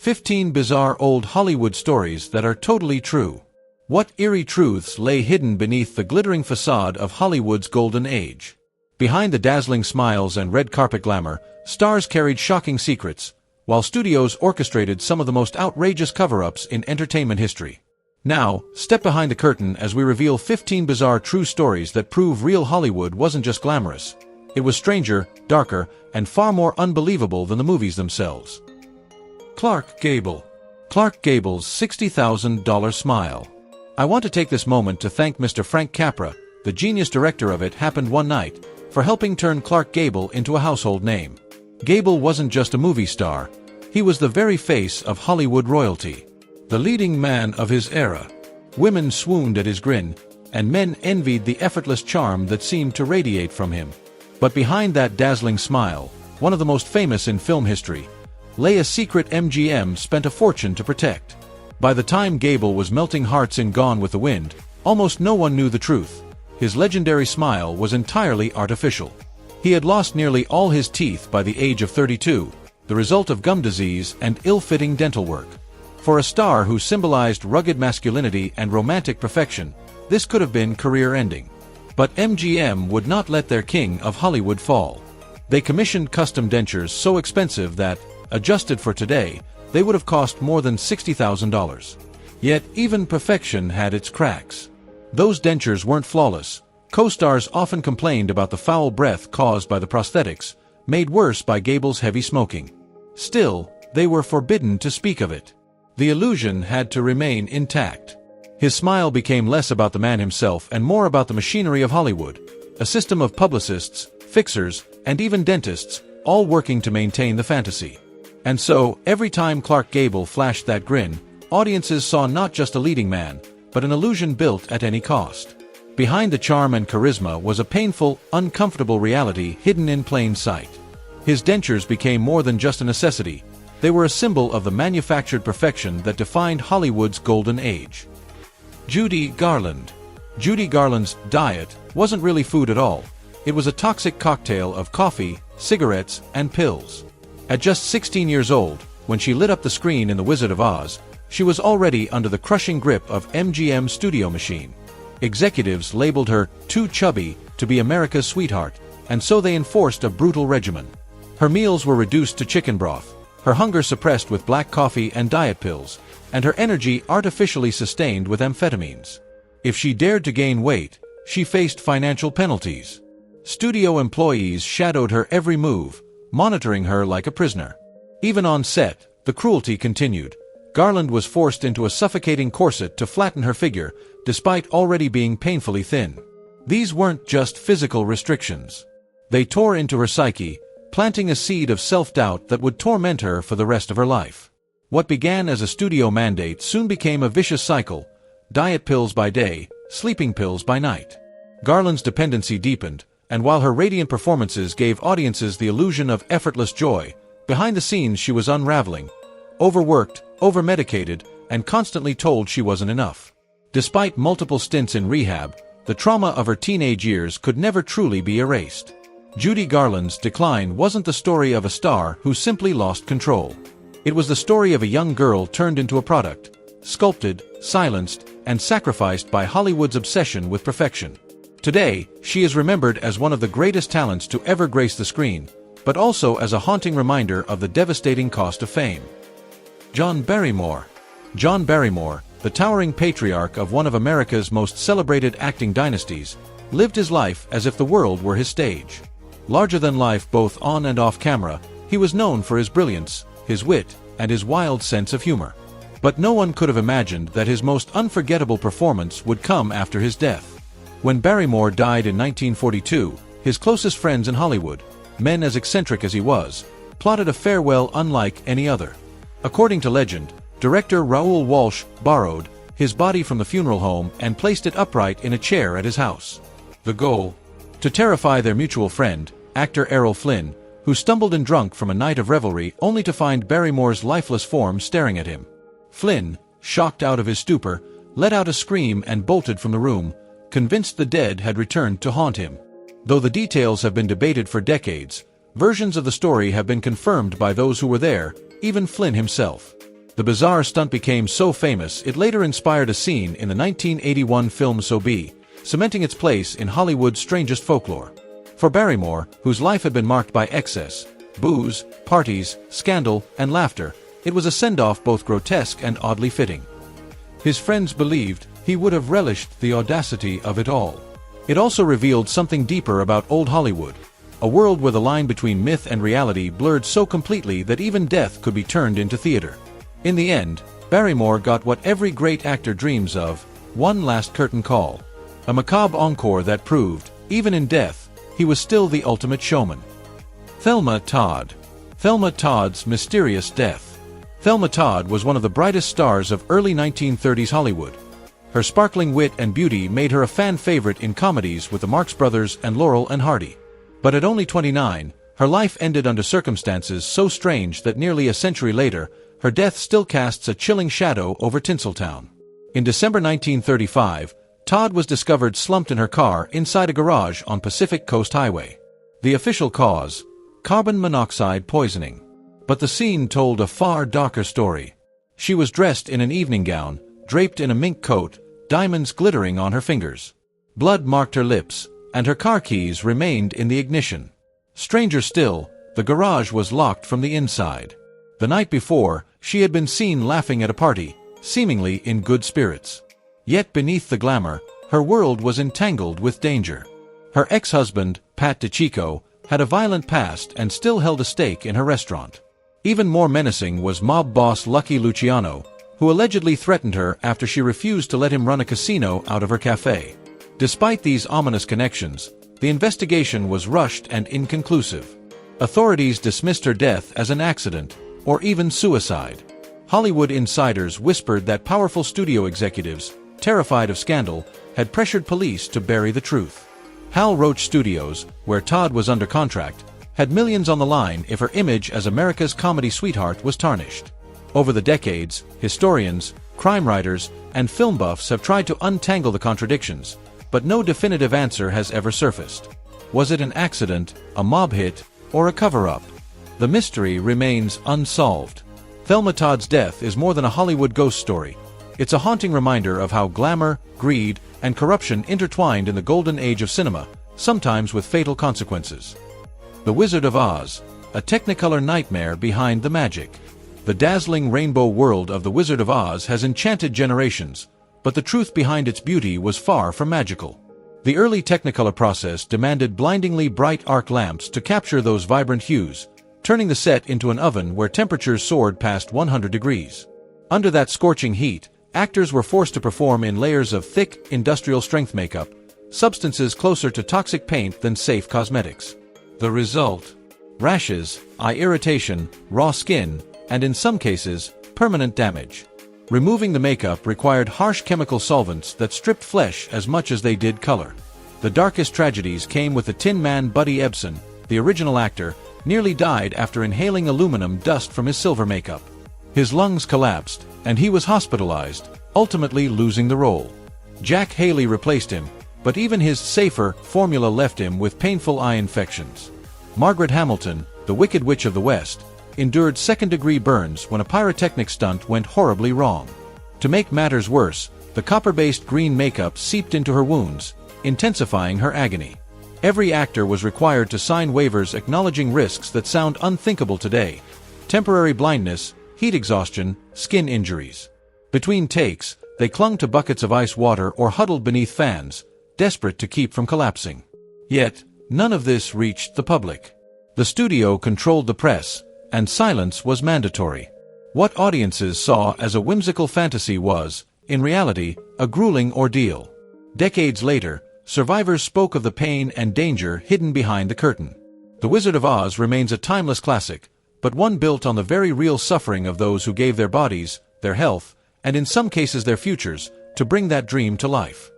15 bizarre old Hollywood stories that are totally true. What eerie truths lay hidden beneath the glittering facade of Hollywood's golden age? Behind the dazzling smiles and red carpet glamour, stars carried shocking secrets, while studios orchestrated some of the most outrageous cover-ups in entertainment history. Now, step behind the curtain as we reveal 15 bizarre true stories that prove real Hollywood wasn't just glamorous. It was stranger, darker, and far more unbelievable than the movies themselves. Clark Gable. Clark Gable's $60,000 smile. I want to take this moment to thank Mr. Frank Capra, the genius director of It Happened One Night, for helping turn Clark Gable into a household name. Gable wasn't just a movie star, he was the very face of Hollywood royalty. The leading man of his era. Women swooned at his grin, and men envied the effortless charm that seemed to radiate from him. But behind that dazzling smile, one of the most famous in film history, lay a secret MGM spent a fortune to protect. By the time Gable was melting hearts in Gone with the Wind, almost no one knew the truth. His legendary smile was entirely artificial. He had lost nearly all his teeth by the age of 32, the result of gum disease and ill-fitting dental work. For a star who symbolized rugged masculinity and romantic perfection, this could have been career-ending. But MGM would not let their king of Hollywood fall. They commissioned custom dentures so expensive that, adjusted for today, they would have cost more than $60,000. Yet, even perfection had its cracks. Those dentures weren't flawless. Co-stars often complained about the foul breath caused by the prosthetics, made worse by Gable's heavy smoking. Still, they were forbidden to speak of it. The illusion had to remain intact. His smile became less about the man himself and more about the machinery of Hollywood, a system of publicists, fixers, and even dentists, all working to maintain the fantasy. And so, every time Clark Gable flashed that grin, audiences saw not just a leading man, but an illusion built at any cost. Behind the charm and charisma was a painful, uncomfortable reality hidden in plain sight. His dentures became more than just a necessity. They were a symbol of the manufactured perfection that defined Hollywood's golden age. Judy Garland. Judy Garland's diet wasn't really food at all. It was a toxic cocktail of coffee, cigarettes, and pills. At just 16 years old, when she lit up the screen in The Wizard of Oz, she was already under the crushing grip of MGM's studio machine. Executives labeled her too chubby to be America's sweetheart, and so they enforced a brutal regimen. Her meals were reduced to chicken broth, her hunger suppressed with black coffee and diet pills, and her energy artificially sustained with amphetamines. If she dared to gain weight, she faced financial penalties. Studio employees shadowed her every move, monitoring her like a prisoner. Even on set, the cruelty continued. Garland was forced into a suffocating corset to flatten her figure, despite already being painfully thin. These weren't just physical restrictions. They tore into her psyche, planting a seed of self-doubt that would torment her for the rest of her life. What began as a studio mandate soon became a vicious cycle: diet pills by day, sleeping pills by night. Garland's dependency deepened, and while her radiant performances gave audiences the illusion of effortless joy, behind the scenes she was unraveling, overworked, overmedicated, and constantly told she wasn't enough. Despite multiple stints in rehab, the trauma of her teenage years could never truly be erased. Judy Garland's decline wasn't the story of a star who simply lost control. It was the story of a young girl turned into a product, sculpted, silenced, and sacrificed by Hollywood's obsession with perfection. Today, she is remembered as one of the greatest talents to ever grace the screen, but also as a haunting reminder of the devastating cost of fame. John Barrymore. John Barrymore, the towering patriarch of one of America's most celebrated acting dynasties, lived his life as if the world were his stage. Larger than life both on and off camera, he was known for his brilliance, his wit, and his wild sense of humor. But no one could have imagined that his most unforgettable performance would come after his death. When Barrymore died in 1942, his closest friends in Hollywood, men as eccentric as he was, plotted a farewell unlike any other. According to legend, director Raoul Walsh borrowed his body from the funeral home and placed it upright in a chair at his house. The goal? To terrify their mutual friend, actor Errol Flynn, who stumbled in drunk from a night of revelry only to find Barrymore's lifeless form staring at him. Flynn, shocked out of his stupor, let out a scream and bolted from the room, convinced the dead had returned to haunt him. Though the details have been debated for decades, versions of the story have been confirmed by those who were there, even Flynn himself. The bizarre stunt became so famous it later inspired a scene in the 1981 film So Be, cementing its place in Hollywood's strangest folklore. For Barrymore, whose life had been marked by excess, booze, parties, scandal, and laughter, it was a send-off both grotesque and oddly fitting. His friends believed he would have relished the audacity of it all. It also revealed something deeper about old Hollywood, a world where the line between myth and reality blurred so completely that even death could be turned into theater. In the end, Barrymore got what every great actor dreams of: one last curtain call. A macabre encore that proved, even in death, he was still the ultimate showman. Thelma Todd. Thelma Todd's mysterious death. Thelma Todd was one of the brightest stars of early 1930s Hollywood. Her sparkling wit and beauty made her a fan favorite in comedies with the Marx Brothers and Laurel and Hardy. But at only 29, her life ended under circumstances so strange that nearly a century later, her death still casts a chilling shadow over Tinseltown. In December 1935, Todd was discovered slumped in her car inside a garage on Pacific Coast Highway. The official cause: carbon monoxide poisoning. But the scene told a far darker story. She was dressed in an evening gown, draped in a mink coat, diamonds glittering on her fingers. Blood marked her lips, and her car keys remained in the ignition. Stranger still, the garage was locked from the inside. The night before, she had been seen laughing at a party, seemingly in good spirits. Yet beneath the glamour, her world was entangled with danger. Her ex-husband, Pat DiCicco, had a violent past and still held a stake in her restaurant. Even more menacing was mob boss Lucky Luciano, who allegedly threatened her after she refused to let him run a casino out of her cafe. Despite these ominous connections, the investigation was rushed and inconclusive. Authorities dismissed her death as an accident, or even suicide. Hollywood insiders whispered that powerful studio executives, terrified of scandal, had pressured police to bury the truth. Hal Roach Studios, where Todd was under contract, had millions on the line if her image as America's comedy sweetheart was tarnished. Over the decades, historians, crime writers, and film buffs have tried to untangle the contradictions, but no definitive answer has ever surfaced. Was it an accident, a mob hit, or a cover-up? The mystery remains unsolved. Thelma Todd's death is more than a Hollywood ghost story. It's a haunting reminder of how glamour, greed, and corruption intertwined in the golden age of cinema, sometimes with fatal consequences. The Wizard of Oz, a Technicolor nightmare behind the magic. The dazzling rainbow world of The Wizard of Oz has enchanted generations, but the truth behind its beauty was far from magical. The early Technicolor process demanded blindingly bright arc lamps to capture those vibrant hues, turning the set into an oven where temperatures soared past 100 degrees. Under that scorching heat, actors were forced to perform in layers of thick, industrial-strength makeup, substances closer to toxic paint than safe cosmetics. The result? Rashes, eye irritation, raw skin, and in some cases, permanent damage. Removing the makeup required harsh chemical solvents that stripped flesh as much as they did color. The darkest tragedies came with the Tin Man Buddy Ebsen, the original actor, nearly died after inhaling aluminum dust from his silver makeup. His lungs collapsed, and he was hospitalized, ultimately losing the role. Jack Haley replaced him, but even his safer formula left him with painful eye infections. Margaret Hamilton, the Wicked Witch of the West, endured second-degree burns when a pyrotechnic stunt went horribly wrong. To make matters worse, the copper-based green makeup seeped into her wounds, intensifying her agony. Every actor was required to sign waivers acknowledging risks that sound unthinkable today: temporary blindness, heat exhaustion, skin injuries. Between takes, they clung to buckets of ice water or huddled beneath fans, desperate to keep from collapsing. Yet, none of this reached the public. The studio controlled the press, and silence was mandatory. What audiences saw as a whimsical fantasy was, in reality, a grueling ordeal. Decades later, survivors spoke of the pain and danger hidden behind the curtain. The Wizard of Oz remains a timeless classic, but one built on the very real suffering of those who gave their bodies, their health, and in some cases their futures, to bring that dream to life.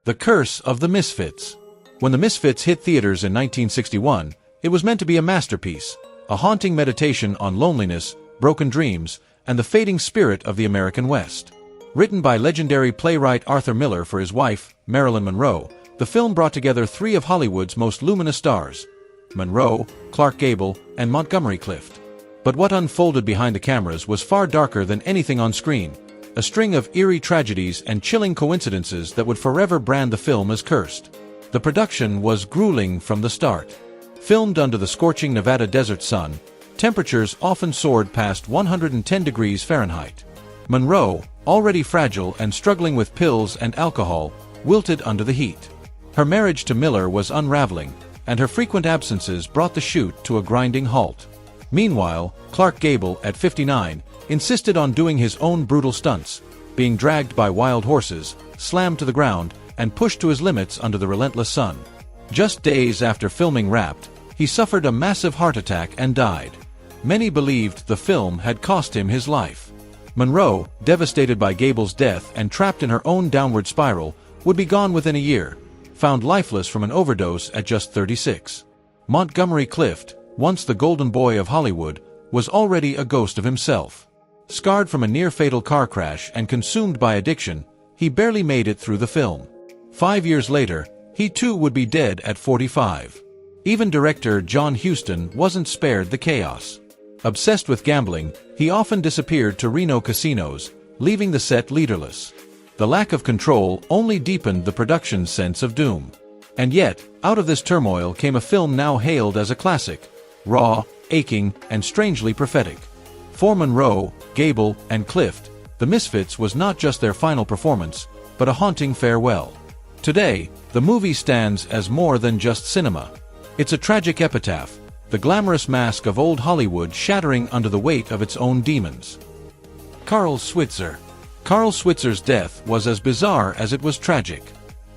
The Curse of the Misfits. When The Misfits hit theaters in 1961, it was meant to be a masterpiece, a haunting meditation on loneliness, broken dreams, and the fading spirit of the American West. Written by legendary playwright Arthur Miller for his wife, Marilyn Monroe, the film brought together three of Hollywood's most luminous stars: Monroe, Clark Gable, and Montgomery Clift. But what unfolded behind the cameras was far darker than anything on screen. A string of eerie tragedies and chilling coincidences that would forever brand the film as cursed. The production was grueling from the start. Filmed under the scorching Nevada desert sun, temperatures often soared past 110 degrees Fahrenheit. Monroe, already fragile and struggling with pills and alcohol, wilted under the heat. Her marriage to Miller was unraveling, and her frequent absences brought the shoot to a grinding halt. Meanwhile, Clark Gable, at 59, insisted on doing his own brutal stunts, being dragged by wild horses, slammed to the ground, and pushed to his limits under the relentless sun. Just days after filming wrapped, he suffered a massive heart attack and died. Many believed the film had cost him his life. Monroe, devastated by Gable's death and trapped in her own downward spiral, would be gone within a year, found lifeless from an overdose at just 36. Montgomery Clift, once the golden boy of Hollywood, was already a ghost of himself. Scarred from a near-fatal car crash and consumed by addiction, he barely made it through the film. 5 years later, he too would be dead at 45. Even director John Huston wasn't spared the chaos. Obsessed with gambling, he often disappeared to Reno casinos, leaving the set leaderless. The lack of control only deepened the production's sense of doom. And yet, out of this turmoil came a film now hailed as a classic, raw, aching, and strangely prophetic. For Monroe, Gable, and Clift, The Misfits was not just their final performance, but a haunting farewell. Today, the movie stands as more than just cinema. It's a tragic epitaph, the glamorous mask of old Hollywood shattering under the weight of its own demons. Carl Switzer. Carl Switzer's death was as bizarre as it was tragic.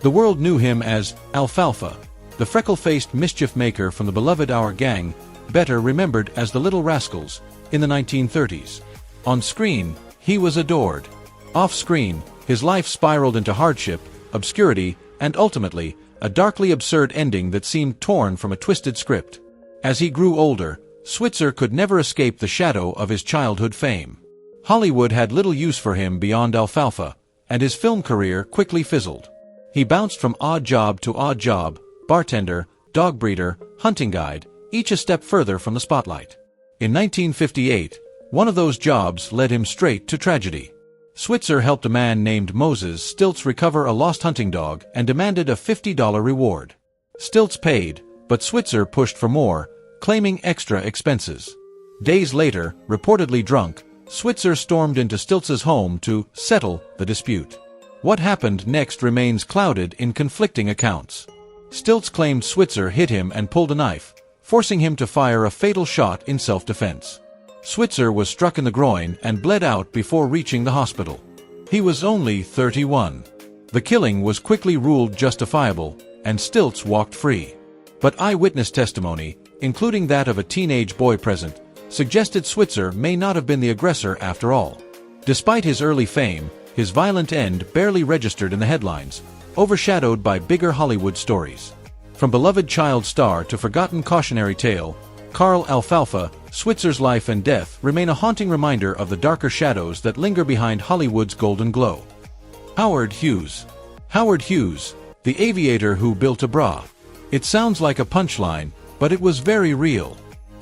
The world knew him as Alfalfa, the freckle-faced mischief maker from the beloved Our Gang, better remembered as the Little Rascals, in the 1930s. On screen, he was adored. Off-screen, his life spiraled into hardship, obscurity, and ultimately, a darkly absurd ending that seemed torn from a twisted script. As he grew older, Switzer could never escape the shadow of his childhood fame. Hollywood had little use for him beyond Alfalfa, and his film career quickly fizzled. He bounced from odd job to odd job, bartender, dog breeder, hunting guide, each a step further from the spotlight. In 1958, one of those jobs led him straight to tragedy. Switzer helped a man named Moses Stilts recover a lost hunting dog and demanded a $50 reward. Stilts paid, but Switzer pushed for more, claiming extra expenses. Days later, reportedly drunk, Switzer stormed into Stilts's home to settle the dispute. What happened next remains clouded in conflicting accounts. Stilts claimed Switzer hit him and pulled a knife, forcing him to fire a fatal shot in self-defense. Switzer was struck in the groin and bled out before reaching the hospital. He was only 31. The killing was quickly ruled justifiable, and Stilts walked free. But eyewitness testimony, including that of a teenage boy present, suggested Switzer may not have been the aggressor after all. Despite his early fame, his violent end barely registered in the headlines, overshadowed by bigger Hollywood stories. From beloved child star to forgotten cautionary tale, Carl Alfalfa, Switzer's life and death remain a haunting reminder of the darker shadows that linger behind Hollywood's golden glow. Howard Hughes. Howard Hughes, the aviator who built a bra. It sounds like a punchline, but it was very real.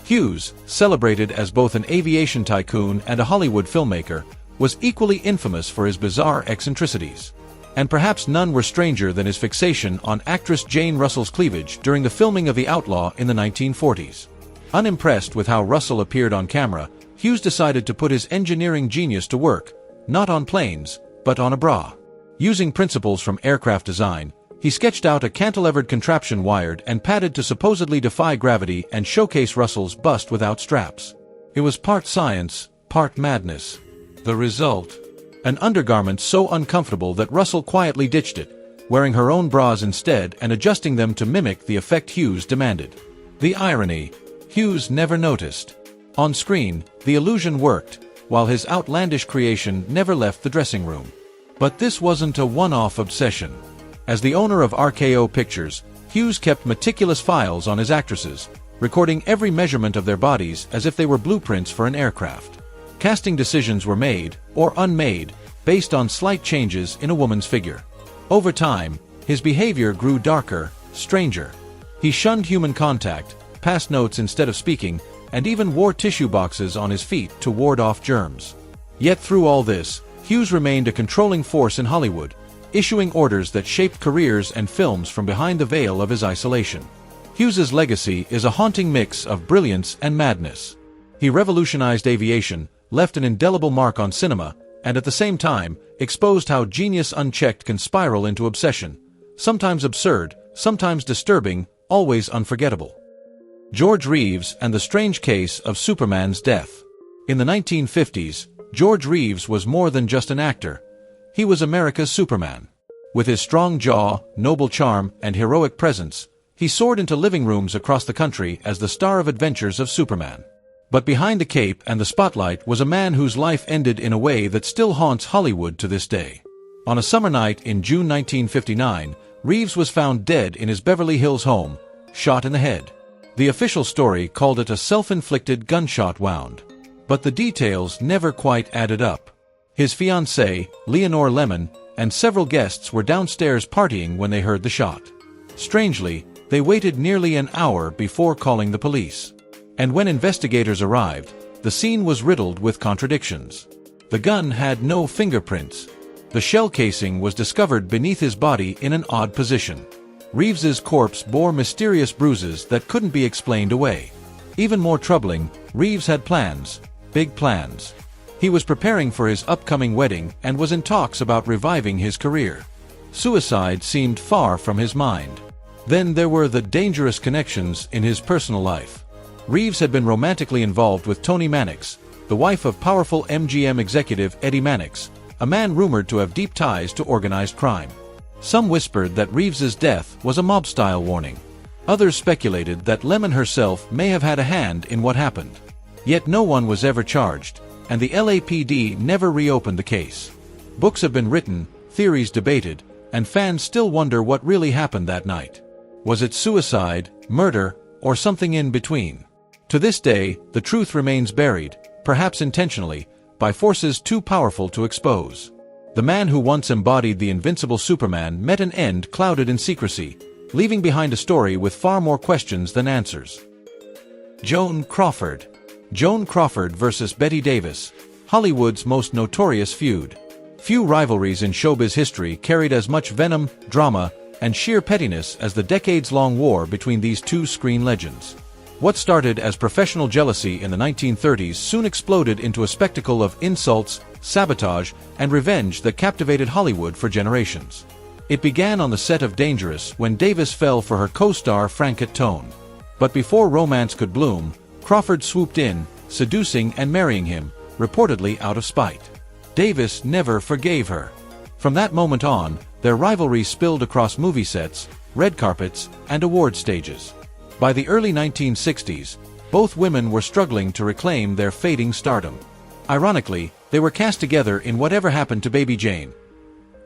Hughes, celebrated as both an aviation tycoon and a Hollywood filmmaker, was equally infamous for his bizarre eccentricities. And perhaps none were stranger than his fixation on actress Jane Russell's cleavage during the filming of The Outlaw in the 1940s. Unimpressed with how Russell appeared on camera, Hughes decided to put his engineering genius to work, not on planes, but on a bra. Using principles from aircraft design, he sketched out a cantilevered contraption wired and padded to supposedly defy gravity and showcase Russell's bust without straps. It was part science, part madness. The result? An undergarment so uncomfortable that Russell quietly ditched it, wearing her own bras instead and adjusting them to mimic the effect Hughes demanded. The irony: Hughes never noticed. On screen, the illusion worked, while his outlandish creation never left the dressing room. But this wasn't a one-off obsession. As the owner of RKO Pictures, Hughes kept meticulous files on his actresses, recording every measurement of their bodies as if they were blueprints for an aircraft. Casting decisions were made, or unmade, based on slight changes in a woman's figure. Over time, his behavior grew darker, stranger. He shunned human contact, passed notes instead of speaking, and even wore tissue boxes on his feet to ward off germs. Yet through all this, Hughes remained a controlling force in Hollywood, issuing orders that shaped careers and films from behind the veil of his isolation. Hughes's legacy is a haunting mix of brilliance and madness. He revolutionized aviation, left an indelible mark on cinema, and at the same time, exposed how genius unchecked can spiral into obsession, sometimes absurd, sometimes disturbing, always unforgettable. George Reeves and the strange case of Superman's death. In the 1950s, George Reeves was more than just an actor. He was America's Superman. With his strong jaw, noble charm, and heroic presence, he soared into living rooms across the country as the star of Adventures of Superman. But behind the cape and the spotlight was a man whose life ended in a way that still haunts Hollywood to this day. On a summer night in June 1959, Reeves was found dead in his Beverly Hills home, shot in the head. The official story called it a self-inflicted gunshot wound. But the details never quite added up. His fiancée, Leonore Lemon, and several guests were downstairs partying when they heard the shot. Strangely, they waited nearly an hour before calling the police. And when investigators arrived, the scene was riddled with contradictions. The gun had no fingerprints. The shell casing was discovered beneath his body in an odd position. Reeves's corpse bore mysterious bruises that couldn't be explained away. Even more troubling, Reeves had plans, big plans. He was preparing for his upcoming wedding and was in talks about reviving his career. Suicide seemed far from his mind. Then there were the dangerous connections in his personal life. Reeves had been romantically involved with Toni Mannix, the wife of powerful MGM executive Eddie Mannix, a man rumored to have deep ties to organized crime. Some whispered that Reeves's death was a mob-style warning. Others speculated that Lemon herself may have had a hand in what happened. Yet no one was ever charged, and the LAPD never reopened the case. Books have been written, theories debated, and fans still wonder what really happened that night. Was it suicide, murder, or something in between? To this day, the truth remains buried, perhaps intentionally, by forces too powerful to expose. The man who once embodied the invincible Superman met an end clouded in secrecy, leaving behind a story with far more questions than answers. Joan Crawford. Joan Crawford versus Bette Davis, Hollywood's most notorious feud. Few rivalries in showbiz history carried as much venom, drama, and sheer pettiness as the decades-long war between these two screen legends. What started as professional jealousy in the 1930s soon exploded into a spectacle of insults, sabotage, and revenge that captivated Hollywood for generations. It began on the set of Dangerous when Davis fell for her co-star Franket Tone. But before romance could bloom, Crawford swooped in, seducing and marrying him, reportedly out of spite. Davis never forgave her. From that moment on, their rivalry spilled across movie sets, red carpets, and award stages. By the early 1960s, both women were struggling to reclaim their fading stardom. Ironically, they were cast together in Whatever Happened to Baby Jane,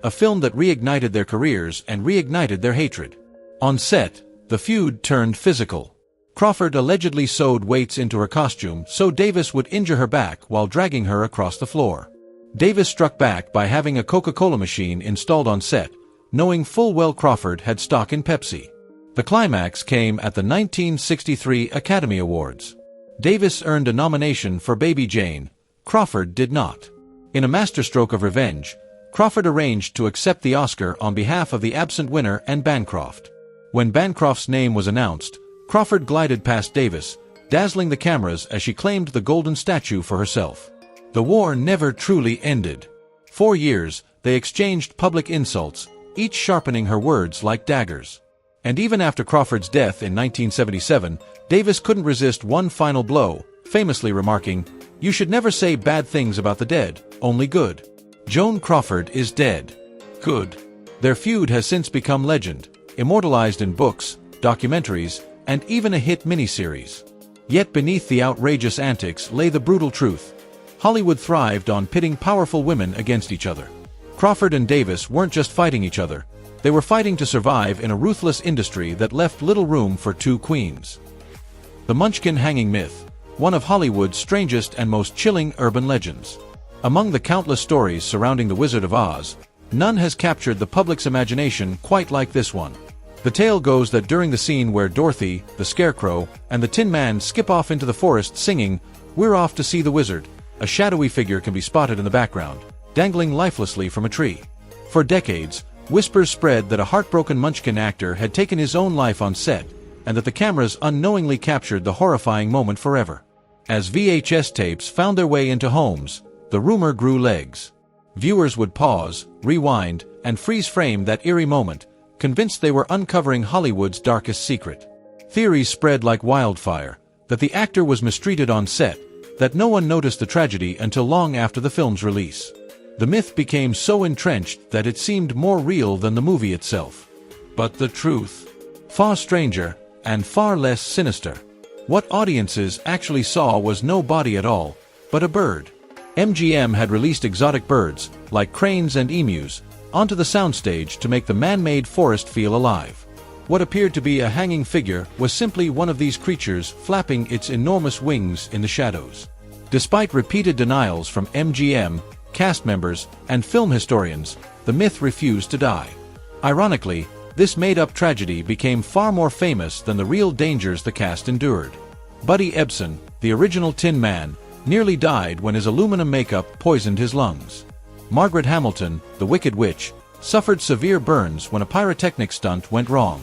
a film that reignited their careers and reignited their hatred. On set, the feud turned physical. Crawford allegedly sewed weights into her costume so Davis would injure her back while dragging her across the floor. Davis struck back by having a Coca-Cola machine installed on set, knowing full well Crawford had stock in Pepsi. The climax came at the 1963 Academy Awards. Davis earned a nomination for Baby Jane, Crawford did not. In a masterstroke of revenge, Crawford arranged to accept the Oscar on behalf of the absent winner and Bancroft. When Bancroft's name was announced, Crawford glided past Davis, dazzling the cameras as she claimed the golden statue for herself. The war never truly ended. 4 years, they exchanged public insults, each sharpening her words like daggers. And even after Crawford's death in 1977, Davis couldn't resist one final blow, famously remarking, "You should never say bad things about the dead, only good." Joan Crawford is dead. Good. Their feud has since become legend, immortalized in books, documentaries, and even a hit miniseries. Yet beneath the outrageous antics lay the brutal truth. Hollywood thrived on pitting powerful women against each other. Crawford and Davis weren't just fighting each other. They were fighting to survive in a ruthless industry that left little room for two queens. The Munchkin hanging myth, one of Hollywood's strangest and most chilling urban legends. Among the countless stories surrounding the Wizard of Oz, none has captured the public's imagination quite like this one. The tale goes that during the scene where Dorothy, the Scarecrow, and the Tin Man skip off into the forest singing, "We're off to see the wizard," a shadowy figure can be spotted in the background, dangling lifelessly from a tree. For decades, whispers spread that a heartbroken Munchkin actor had taken his own life on set, and that the cameras unknowingly captured the horrifying moment forever. As VHS tapes found their way into homes, the rumor grew legs. Viewers would pause, rewind, and freeze frame that eerie moment, convinced they were uncovering Hollywood's darkest secret. Theories spread like wildfire, that the actor was mistreated on set, that no one noticed the tragedy until long after the film's release. The myth became so entrenched that it seemed more real than the movie itself. But the truth? Far stranger, and far less sinister. What audiences actually saw was no body at all, but a bird. MGM had released exotic birds, like cranes and emus, onto the soundstage to make the man-made forest feel alive. What appeared to be a hanging figure was simply one of these creatures flapping its enormous wings in the shadows. Despite repeated denials from MGM, cast members, and film historians, the myth refused to die. Ironically, this made-up tragedy became far more famous than the real dangers the cast endured. Buddy Ebsen, the original Tin Man, nearly died when his aluminum makeup poisoned his lungs. Margaret Hamilton, the Wicked Witch, suffered severe burns when a pyrotechnic stunt went wrong.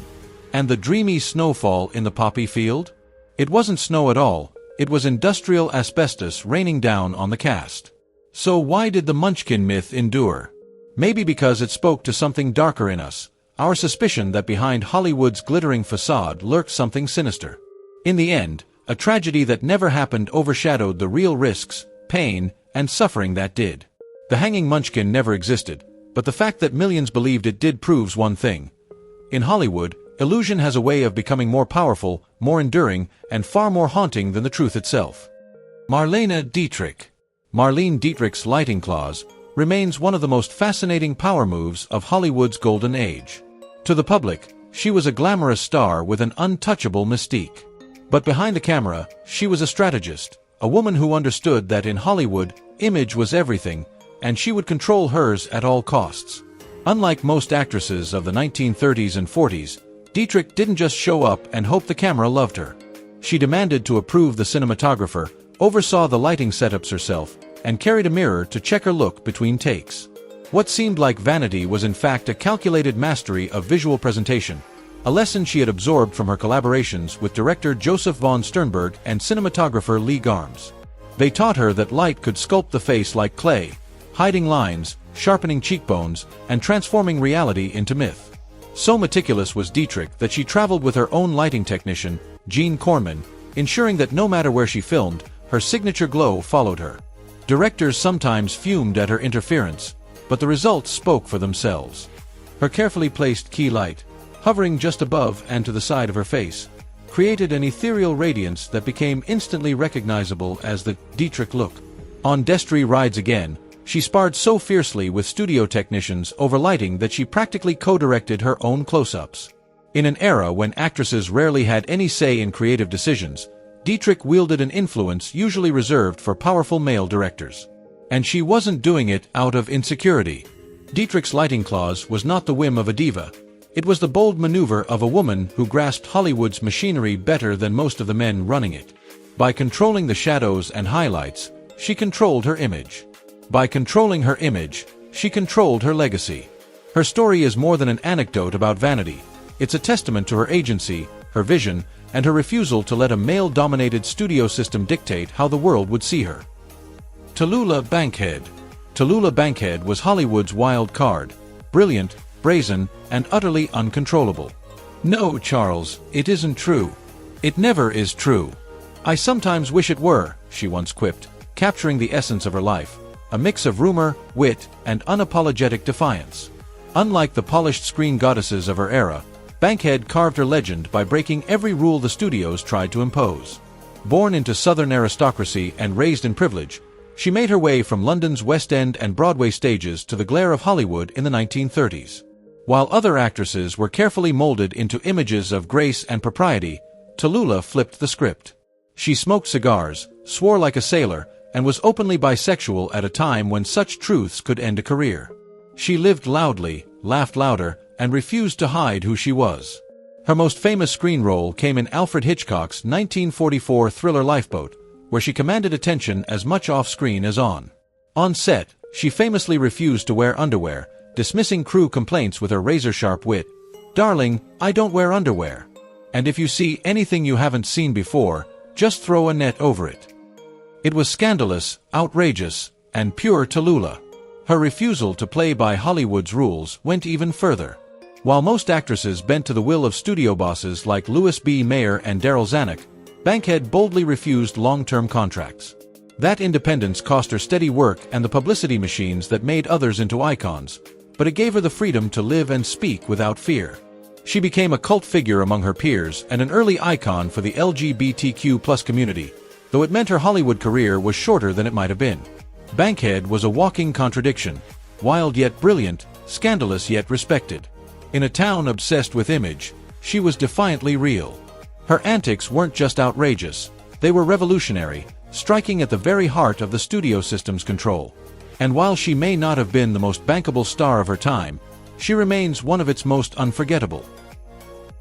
And the dreamy snowfall in the poppy field? It wasn't snow at all, it was industrial asbestos raining down on the cast. So why did the Munchkin myth endure? Maybe because it spoke to something darker in us, our suspicion that behind Hollywood's glittering facade lurked something sinister. In the end, a tragedy that never happened overshadowed the real risks, pain, and suffering that did. The hanging Munchkin never existed, but the fact that millions believed it did proves one thing. In Hollywood, illusion has a way of becoming more powerful, more enduring, and far more haunting than the truth itself. Marlene Dietrich. Marlene Dietrich's lighting clause remains one of the most fascinating power moves of Hollywood's golden age. To the public, she was a glamorous star with an untouchable mystique. But behind the camera, she was a strategist, a woman who understood that in Hollywood, image was everything, and she would control hers at all costs. Unlike most actresses of the 1930s and 40s, Dietrich didn't just show up and hope the camera loved her. She demanded to approve the cinematographer, oversaw the lighting setups herself, and carried a mirror to check her look between takes. What seemed like vanity was in fact a calculated mastery of visual presentation, a lesson she had absorbed from her collaborations with director Joseph von Sternberg and cinematographer Lee Garmes. They taught her that light could sculpt the face like clay, hiding lines, sharpening cheekbones, and transforming reality into myth. So meticulous was Dietrich that she traveled with her own lighting technician, Gene Corman, ensuring that no matter where she filmed, her signature glow followed her. Directors sometimes fumed at her interference, but the results spoke for themselves. Her carefully placed key light, hovering just above and to the side of her face, created an ethereal radiance that became instantly recognizable as the Dietrich look. On Destry Rides Again, she sparred so fiercely with studio technicians over lighting that she practically co-directed her own close-ups. In an era when actresses rarely had any say in creative decisions, Dietrich wielded an influence usually reserved for powerful male directors. And she wasn't doing it out of insecurity. Dietrich's lighting clause was not the whim of a diva. It was the bold maneuver of a woman who grasped Hollywood's machinery better than most of the men running it. By controlling the shadows and highlights, she controlled her image. By controlling her image, she controlled her legacy. Her story is more than an anecdote about vanity. It's a testament to her agency, her vision, and her refusal to let a male-dominated studio system dictate how the world would see her. Tallulah Bankhead. Tallulah Bankhead was Hollywood's wild card, brilliant, brazen, and utterly uncontrollable. No, Charles, it isn't true. It never is true. I sometimes wish it were, she once quipped, capturing the essence of her life, a mix of rumor, wit, and unapologetic defiance. Unlike the polished screen goddesses of her era, Bankhead carved her legend by breaking every rule the studios tried to impose. Born into Southern aristocracy and raised in privilege, she made her way from London's West End and Broadway stages to the glare of Hollywood in the 1930s. While other actresses were carefully molded into images of grace and propriety, Tallulah flipped the script. She smoked cigars, swore like a sailor, and was openly bisexual at a time when such truths could end a career. She lived loudly, laughed louder, and refused to hide who she was. Her most famous screen role came in Alfred Hitchcock's 1944 thriller Lifeboat, where she commanded attention as much off-screen as on. On set, she famously refused to wear underwear, dismissing crew complaints with her razor-sharp wit. "Darling, I don't wear underwear. And if you see anything you haven't seen before, just throw a net over it." It was scandalous, outrageous, and pure Tallulah. Her refusal to play by Hollywood's rules went even further. While most actresses bent to the will of studio bosses like Louis B. Mayer and Daryl Zanuck, Bankhead boldly refused long-term contracts. That independence cost her steady work and the publicity machines that made others into icons, but it gave her the freedom to live and speak without fear. She became a cult figure among her peers and an early icon for the LGBTQ+ community, though it meant her Hollywood career was shorter than it might have been. Bankhead was a walking contradiction, wild yet brilliant, scandalous yet respected. In a town obsessed with image, she was defiantly real. Her antics weren't just outrageous, they were revolutionary, striking at the very heart of the studio system's control. And while she may not have been the most bankable star of her time, she remains one of its most unforgettable.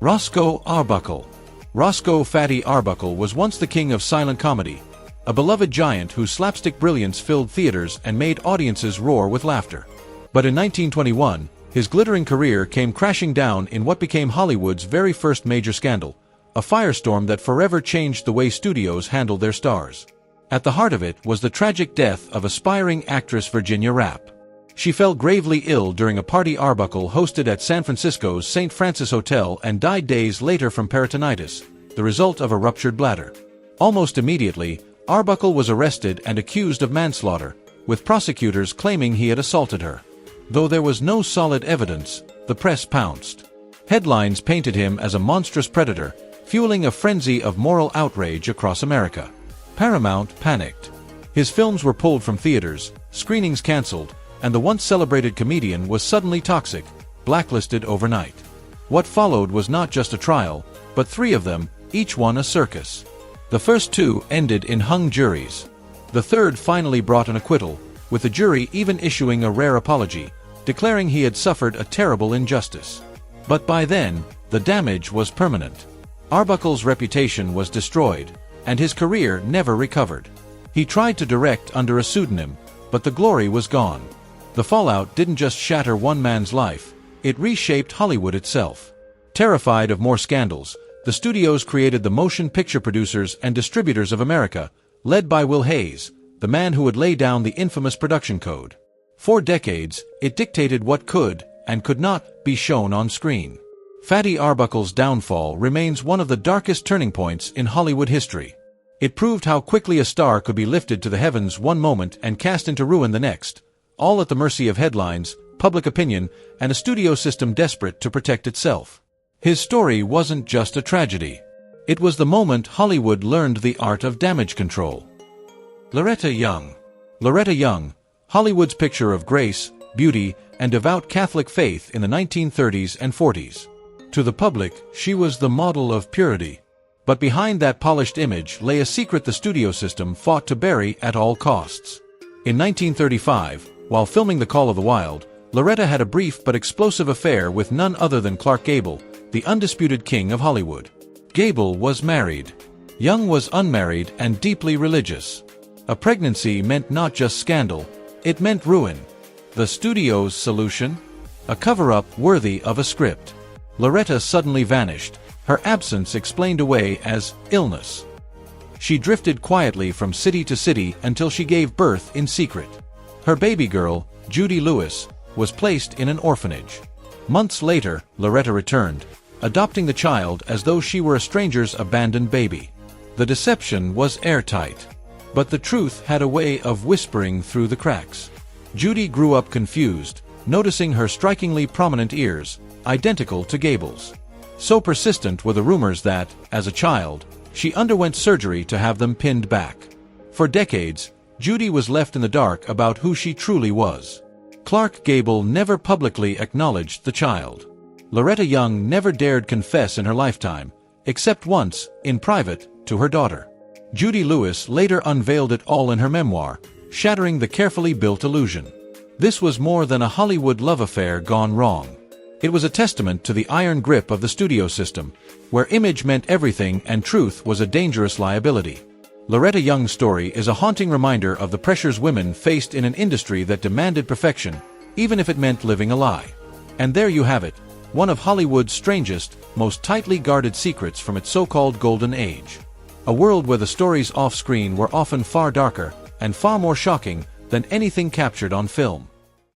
Roscoe Arbuckle. Roscoe "Fatty" Arbuckle was once the king of silent comedy, a beloved giant whose slapstick brilliance filled theaters and made audiences roar with laughter. But in 1921, his glittering career came crashing down in what became Hollywood's very first major scandal, a firestorm that forever changed the way studios handled their stars. At the heart of it was the tragic death of aspiring actress Virginia Rappe. She fell gravely ill during a party Arbuckle hosted at San Francisco's St. Francis Hotel and died days later from peritonitis, the result of a ruptured bladder. Almost immediately, Arbuckle was arrested and accused of manslaughter, with prosecutors claiming he had assaulted her. Though there was no solid evidence, the press pounced. Headlines painted him as a monstrous predator, fueling a frenzy of moral outrage across America. Paramount panicked. His films were pulled from theaters, screenings canceled, and the once celebrated comedian was suddenly toxic, blacklisted overnight. What followed was not just a trial, but 3 of them, each one a circus. The first 2 ended in hung juries. The third finally brought an acquittal, with the jury even issuing a rare apology, declaring he had suffered a terrible injustice. But by then, the damage was permanent. Arbuckle's reputation was destroyed, and his career never recovered. He tried to direct under a pseudonym, but the glory was gone. The fallout didn't just shatter one man's life, it reshaped Hollywood itself. Terrified of more scandals, the studios created the Motion Picture Producers and Distributors of America, led by Will Hays, the man who would lay down the infamous production code. For decades, it dictated what could and could not be shown on screen. Fatty Arbuckle's downfall remains one of the darkest turning points in Hollywood history. It proved how quickly a star could be lifted to the heavens one moment and cast into ruin the next, all at the mercy of headlines, public opinion, and a studio system desperate to protect itself. His story wasn't just a tragedy. It was the moment Hollywood learned the art of damage control. Loretta Young. Loretta Young, Hollywood's picture of grace, beauty, and devout Catholic faith in the 1930s and 40s. To the public, she was the model of purity. But behind that polished image lay a secret the studio system fought to bury at all costs. In 1935, while filming The Call of the Wild, Loretta had a brief but explosive affair with none other than Clark Gable, the undisputed king of Hollywood. Gable was married. Young was unmarried and deeply religious. A pregnancy meant not just scandal, it meant ruin. The studio's solution? A cover-up worthy of a script. Loretta suddenly vanished, her absence explained away as illness. She drifted quietly from city to city until she gave birth in secret. Her baby girl, Judy Lewis, was placed in an orphanage. Months later, Loretta returned, adopting the child as though she were a stranger's abandoned baby. The deception was airtight. But the truth had a way of whispering through the cracks. Judy grew up confused, noticing her strikingly prominent ears, identical to Gable's. So persistent were the rumors that, as a child, she underwent surgery to have them pinned back. For decades, Judy was left in the dark about who she truly was. Clark Gable never publicly acknowledged the child. Loretta Young never dared confess in her lifetime, except once, in private, to her daughter. Judy Lewis later unveiled it all in her memoir, shattering the carefully built illusion. This was more than a Hollywood love affair gone wrong. It was a testament to the iron grip of the studio system, where image meant everything and truth was a dangerous liability. Loretta Young's story is a haunting reminder of the pressures women faced in an industry that demanded perfection, even if it meant living a lie. And there you have it, one of Hollywood's strangest, most tightly guarded secrets from its so-called golden age. A world where the stories off-screen were often far darker and far more shocking than anything captured on film.